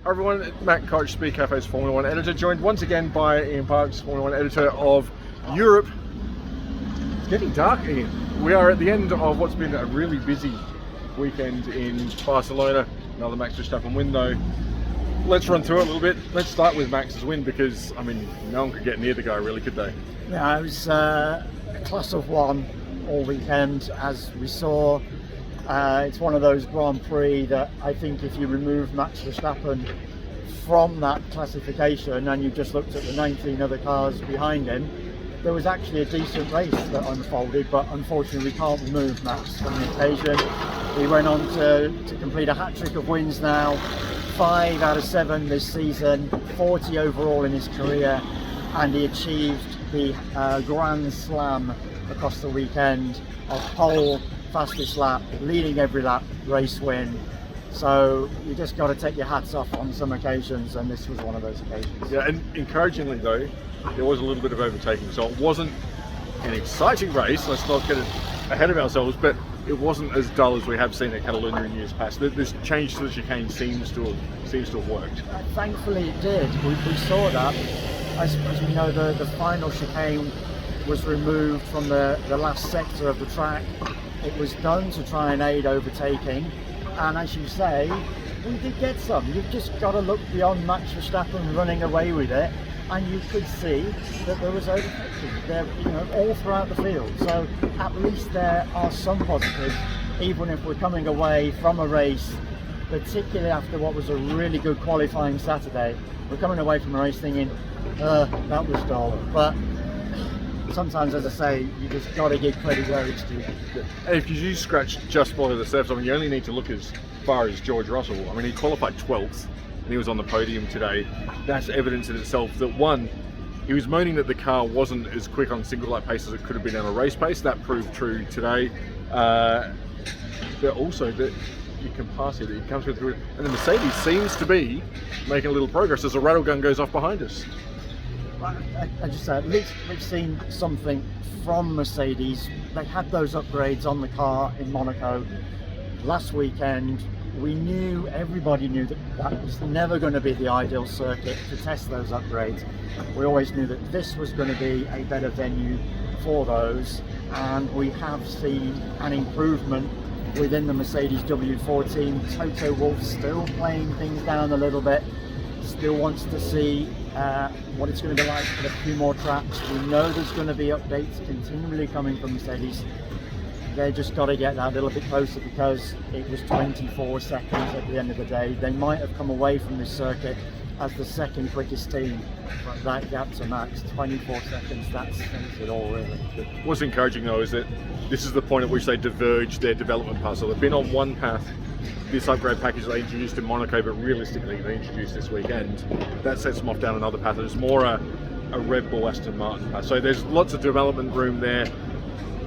Hi everyone, Matt Koch, Speed Cafe's Formula 1 editor, joined once again by Ian Parks, Formula 1 editor of Europe. It's getting dark, Ian. We are at the end of what's been a really busy weekend in Barcelona. Another Max Verstappen win though. Let's run through it a little bit. Let's start with Max's win because, I mean, no one could get near the guy really, could they? Yeah, it was a class of one all weekend, as we saw. It's one of those Grand Prix that I think if you remove Max Verstappen from that classification and you just looked at the 19 other cars behind him, there was actually a decent race that unfolded, but unfortunately we can't remove Max from the occasion. He went on to complete a hat-trick of wins now, 5 out of 7 this season, 40 overall in his career, and he achieved the Grand Slam across the weekend of pole, fastest lap, leading every lap, race win. So you just got to take your hats off on some occasions, and this was one of those occasions. Yeah, and encouragingly though, there was a little bit of overtaking, so it wasn't an exciting race. Let's not get ahead of ourselves, but it wasn't as dull as we have seen at Catalunya in years past. This change to the chicane seems to have worked. Thankfully it did. We saw that. As we know, the final chicane was removed from the last sector of the track. It was done to try and aid overtaking, and as you say, we did get some. You've just got to look beyond Max Verstappen running away with it, and you could see that there was overtaking there, all throughout the field. So at least there are some positives, even if we're coming away from a race, particularly after what was a really good qualifying Saturday. We're coming away from a race thinking, that was dull. But sometimes, as I say, you just got to give credit where it's due. And if you do scratch just below the surface, I mean, you only need to look as far as George Russell. I mean, he qualified 12th and he was on the podium today. That's evidence in itself that, one, he was moaning that the car wasn't as quick on single lap pace as it could have been on a race pace. That proved true today. But also that you can pass it, it comes through, and the Mercedes seems to be making a little progress as a rattle gun goes off behind us. I just say, at least we've seen something from Mercedes. They had those upgrades on the car in Monaco last weekend. Everybody knew that was never going to be the ideal circuit to test those upgrades. We always knew that this was going to be a better venue for those, and we have seen an improvement within the Mercedes W4 team. Toto Wolff still playing things down a little bit, still wants to see what it's going to be like for a few more tracks. We know there's going to be updates continually coming from Mercedes. They just got to get that a little bit closer, because it was 24 seconds at the end of the day. They might have come away from this circuit as the second quickest team, but that gap to Max, 24 seconds, that's it all really. What's encouraging though is that this is the point at which they diverged their development path. So they've been on one path, this upgrade package they introduced in Monaco, but realistically they introduced this weekend. That sets them off down another path. It's more a Red Bull Aston Martin path. So there's lots of development room there.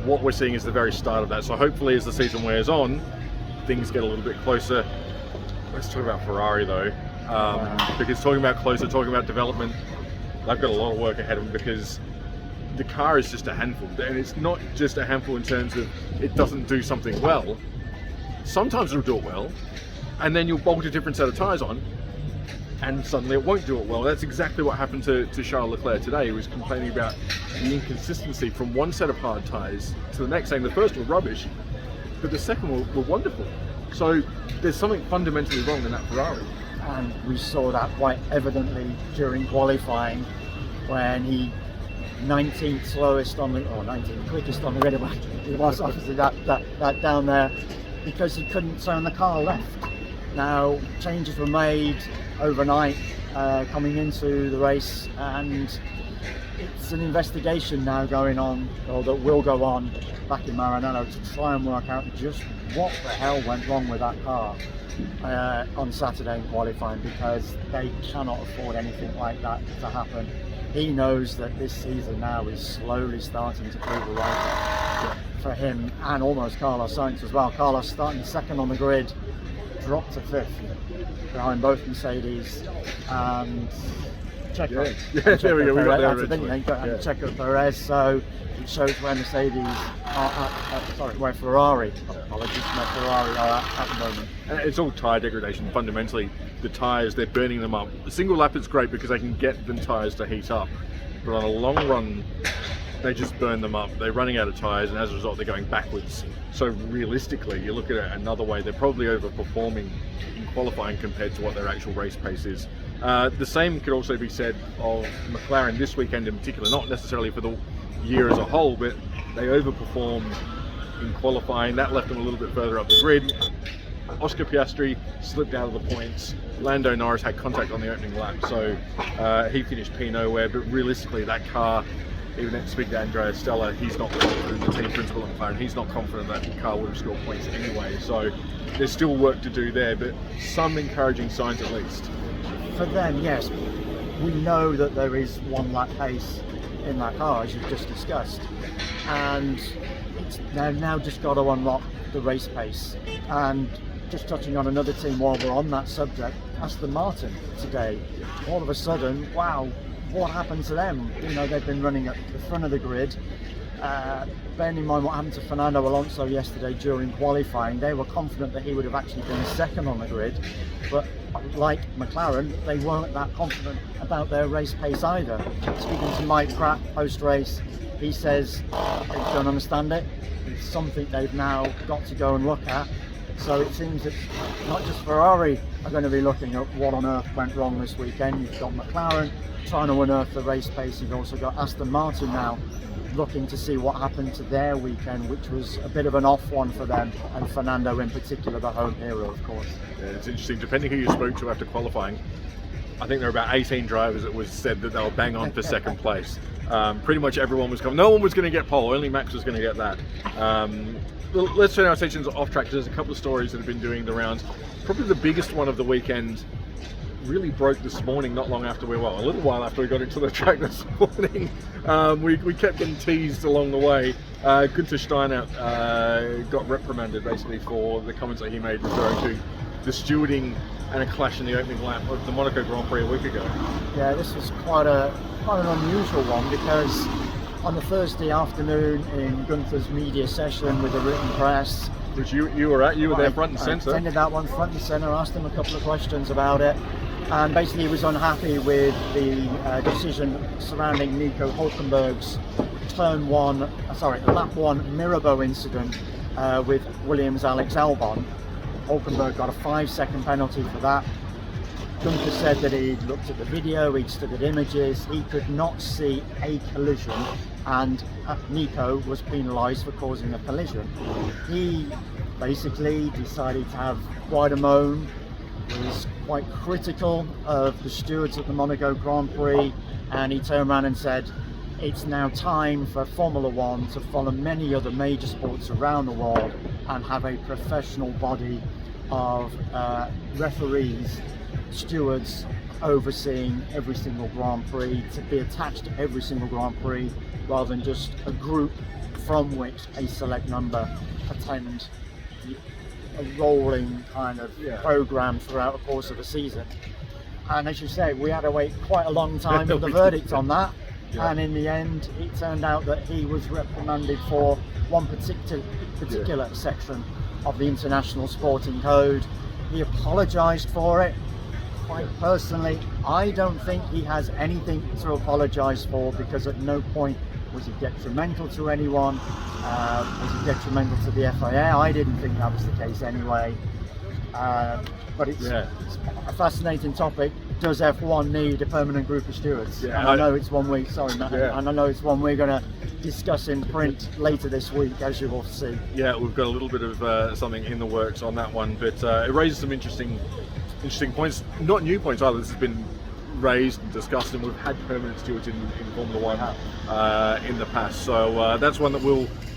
What we're seeing is the very start of that. So hopefully as the season wears on, things get a little bit closer. Let's talk about Ferrari though. Because talking about closer, talking about development, they've got a lot of work ahead of them, because the car is just a handful. And it's not just a handful in terms of it doesn't do something well. Sometimes it'll do it well, and then you'll bolt a different set of tyres on, and suddenly it won't do it well. That's exactly what happened to Charles Leclerc today. He was complaining about the inconsistency from one set of hard tyres to the next, saying the first were rubbish, but the second were wonderful. So there's something fundamentally wrong in that Ferrari. And we saw that quite evidently during qualifying, when he 19th slowest on the, or 19th quickest on the grid. He was obviously that down there because he couldn't turn the car left. Now changes were made overnight coming into the race, and it's an investigation now going on, or that will go on back in Maranello, to try and work out just what the hell went wrong with that car on Saturday in qualifying, because they cannot afford anything like that to happen. He knows that this season now is slowly starting to prove a right for him, and almost Carlos Sainz as well. Carlos starting second on the grid, dropped to 5th behind both Mercedes, and chequered. Yeah, there we go. We got there eventually. eventually. And chequered Perez, so it shows where Mercedes where Ferrari, apologies, where Ferrari are at the moment. And it's all tyre degradation. Fundamentally, the tyres, they're burning them up. A single lap is great because they can get the tyres to heat up, but on a long run, they just burn them up. They're running out of tyres, and as a result, they're going backwards. So realistically, you look at it another way, they're probably overperforming in qualifying compared to what their actual race pace is. The same could also be said of McLaren this weekend in particular, not necessarily for the year as a whole, but they overperformed in qualifying. That left them a little bit further up the grid. Oscar Piastri slipped out of the points. Lando Norris had contact on the opening lap, so he finished P nowhere, but realistically that car, even at speak to Andrea Stella, he's not confident, the team principal at McLaren, he's not confident that the car would have scored points anyway, so there's still work to do there, but some encouraging signs at least. For them, yes, we know that there is one lap pace in that car, as you've just discussed, and they've now just got to unlock the race pace. And just touching on another team while we're on that subject, Aston Martin today, all of a sudden, wow, what happened to them? You know, they've been running at the front of the grid. Bearing in mind what happened to Fernando Alonso yesterday during qualifying, they were confident that he would have actually been second on the grid, but like McLaren, they weren't that confident about their race pace either. Speaking to Mike Pratt post-race, he says they don't understand it. It's something they've now got to go and look at. So it seems that not just Ferrari are going to be looking at what on earth went wrong this weekend. You've got McLaren trying to unearth the race pace. You've also got Aston Martin now looking to see what happened to their weekend, which was a bit of an off one for them, and Fernando in particular, the home hero, of course. Yeah, it's interesting, depending who you spoke to after qualifying, I think there were about 18 drivers that was said that they were bang on for second place. Pretty much everyone was coming, no one was going to get pole, only Max was going to get that. Let's turn our attention off track, because there's a couple of stories that have been doing the rounds. Probably the biggest one of the weekend really broke this morning, not long after a little while after we got into the track this morning. We kept getting teased along the way. Günther Steiner got reprimanded basically for the comments that he made referring to the stewarding and a clash in the opening lap of the Monaco Grand Prix a week ago. Yeah, this was quite an unusual one, because on the Thursday afternoon in Gunther's media session with the written press, which you were at, you were there front and centre. I attended that one front and centre, asked him a couple of questions about it, and basically he was unhappy with the decision surrounding Nico Hülkenberg's lap 1 Mirabeau incident with Williams' Alex Albon. Hülkenberg got a 5-second penalty for that. Gunther said that he'd looked at the video, he'd studied images, he could not see a collision, and Nico was penalised for causing a collision. He basically decided to have quite a moan. He was quite critical of the stewards at the Monaco Grand Prix, and he turned around and said, it's now time for Formula One to follow many other major sports around the world and have a professional body of referees, stewards overseeing every single Grand Prix, to be attached to every single Grand Prix rather than just a group from which a select number attend a rolling kind of program throughout the course of a season. And as you say, we had to wait quite a long time for the verdict on that. Yeah. And in the end, it turned out that he was reprimanded for one particular section of the International Sporting Code. He apologised for it. Quite personally, I don't think he has anything to apologise for, because at no point was he detrimental to anyone. Was he detrimental to the FIA? I didn't think that was the case anyway. But it's a fascinating topic. Does F1 need a permanent group of stewards? Yeah, and I know it's one week. Sorry, Matt. Yeah. And I know it's one we're going to discuss in print later this week, as you will see. Yeah, we've got a little bit of something in the works on that one, but it raises some interesting points. Not new points either. This has been raised and discussed, and we've had permanent stewards in Formula One in the past. So that's one that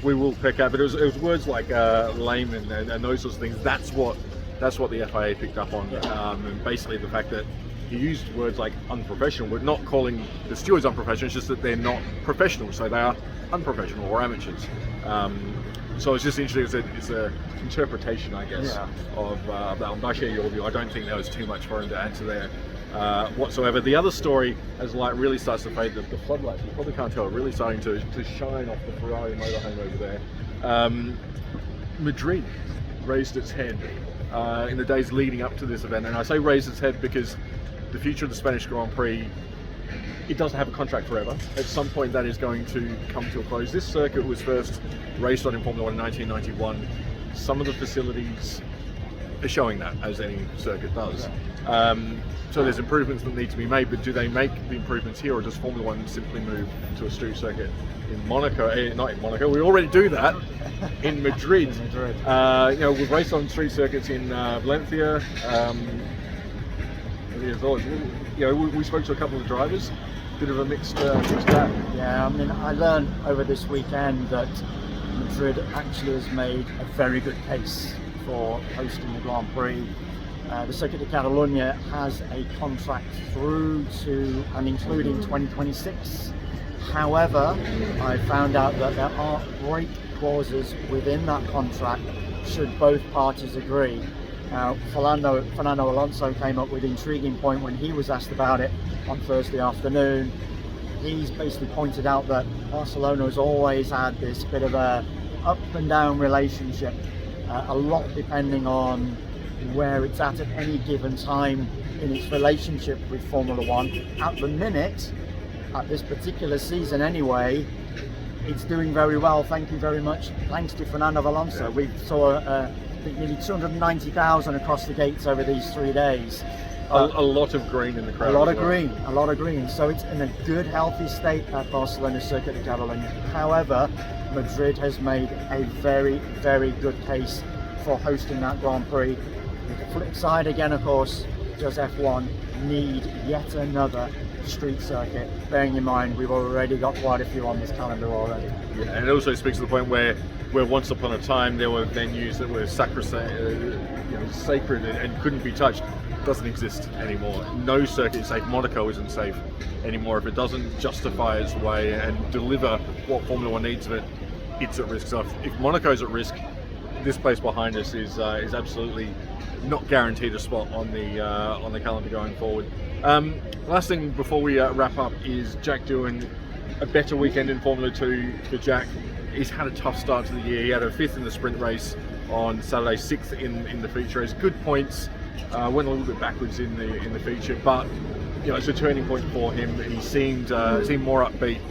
we will pick up. But it was words like layman and those sorts of things. That's what the FIA picked up on, and basically the fact that he used words like unprofessional. We're not calling the stewards unprofessional, it's just that they're not professional, so they are unprofessional or amateurs. So it's just interesting, it's a interpretation, I guess, of that. I share your view. I don't think there was too much for him to answer there. whatsoever. The other story, as light really starts to fade, the floodlights, you probably can't tell, are really starting to shine off the Ferrari motorhome over there. Madrid raised its head in the days leading up to this event, and I say raised its head because the future of the Spanish Grand Prix, it doesn't have a contract forever. At some point that is going to come to a close. This circuit was first raced on in Formula 1 in 1991. Some of the facilities are showing that, as any circuit does. So there's improvements that need to be made, but do they make the improvements here, or does Formula 1 simply move to a street circuit in Monaco? Not in Monaco, we already do that in Madrid. You know, we've raced on street circuits in Valencia. You know, we spoke to a couple of drivers, bit of a mixed bag. Yeah, I mean, I learned over this weekend that Madrid actually has made a very good case for hosting the Grand Prix. The Circuit de Catalunya has a contract through to and including 2026. However, I found out that there are break clauses within that contract should both parties agree. Now, Fernando Alonso came up with an intriguing point when he was asked about it on Thursday afternoon. He's basically pointed out that Barcelona has always had this bit of a up and down relationship, a lot depending on where it's at any given time in its relationship with Formula 1. At the minute, at this particular season anyway, it's doing very well, thank you very much, thanks to Fernando Alonso. We saw nearly 290,000 across the gates over these 3 days. A lot of green in the crowd. A lot of green. So it's in a good, healthy state at Barcelona Circuit de Catalunya. However, Madrid has made a very, very good case for hosting that Grand Prix. The flip side again, of course, does F1 need yet another street circuit? Bearing in mind we've already got quite a few on this calendar already. Yeah, and it also speaks to the point where once upon a time there were venues that were sacred and couldn't be touched. Doesn't exist anymore. No circuit is safe. Monaco isn't safe anymore. If it doesn't justify its way and deliver what Formula 1 needs of it, it's at risk. So if Monaco's at risk, this place behind us is absolutely not guaranteed a spot on the calendar going forward. Last thing before we wrap up is Jack doing a better weekend in Formula 2 for Jack. He's had a tough start to the year. He had a 5th in the sprint race on Saturday, 6th in the feature race. Good points. Went a little bit backwards in the feature, but you know, it's a turning point for him. He seemed more upbeat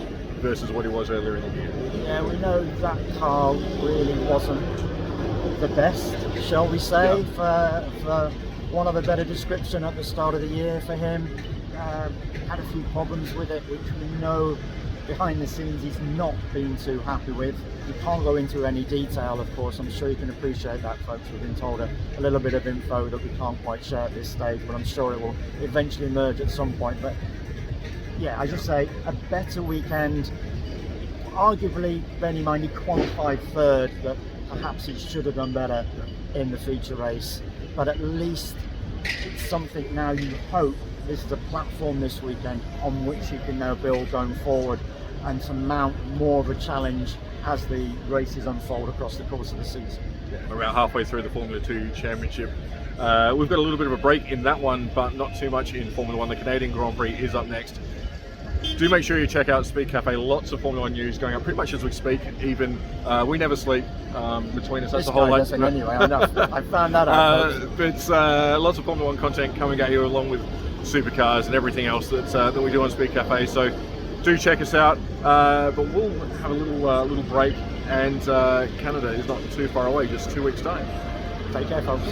versus what he was earlier in the year. Yeah, we know that car really wasn't the best, shall we say, for one of a better description at the start of the year for him. Had a few problems with it, which we know behind the scenes he's not been too happy with. We can't go into any detail, of course. I'm sure you can appreciate that, folks. We've been told a little bit of info that we can't quite share at this stage, but I'm sure it will eventually emerge at some point. But yeah, I just say a better weekend. Arguably, bearing in mind he qualified 3rd, that perhaps he should have done better in the feature race. But at least it's something now you hope this is a platform this weekend on which you can now build going forward and to mount more of a challenge as the races unfold across the course of the season. Yeah, around halfway through the Formula 2 Championship. We've got a little bit of a break in that one, but not too much in Formula 1. The Canadian Grand Prix is up next. Do make sure you check out Speed Cafe. Lots of Formula 1 news going up pretty much as we speak. Even we never sleep between us. That's this a whole guy lot. doesn't anyway. I found that out. But lots of Formula 1 content coming at you, along with supercars and everything else that we do on Speed Cafe. So do check us out. But we'll have a little break, and Canada is not too far away. Just 2 weeks time. Take care, folks.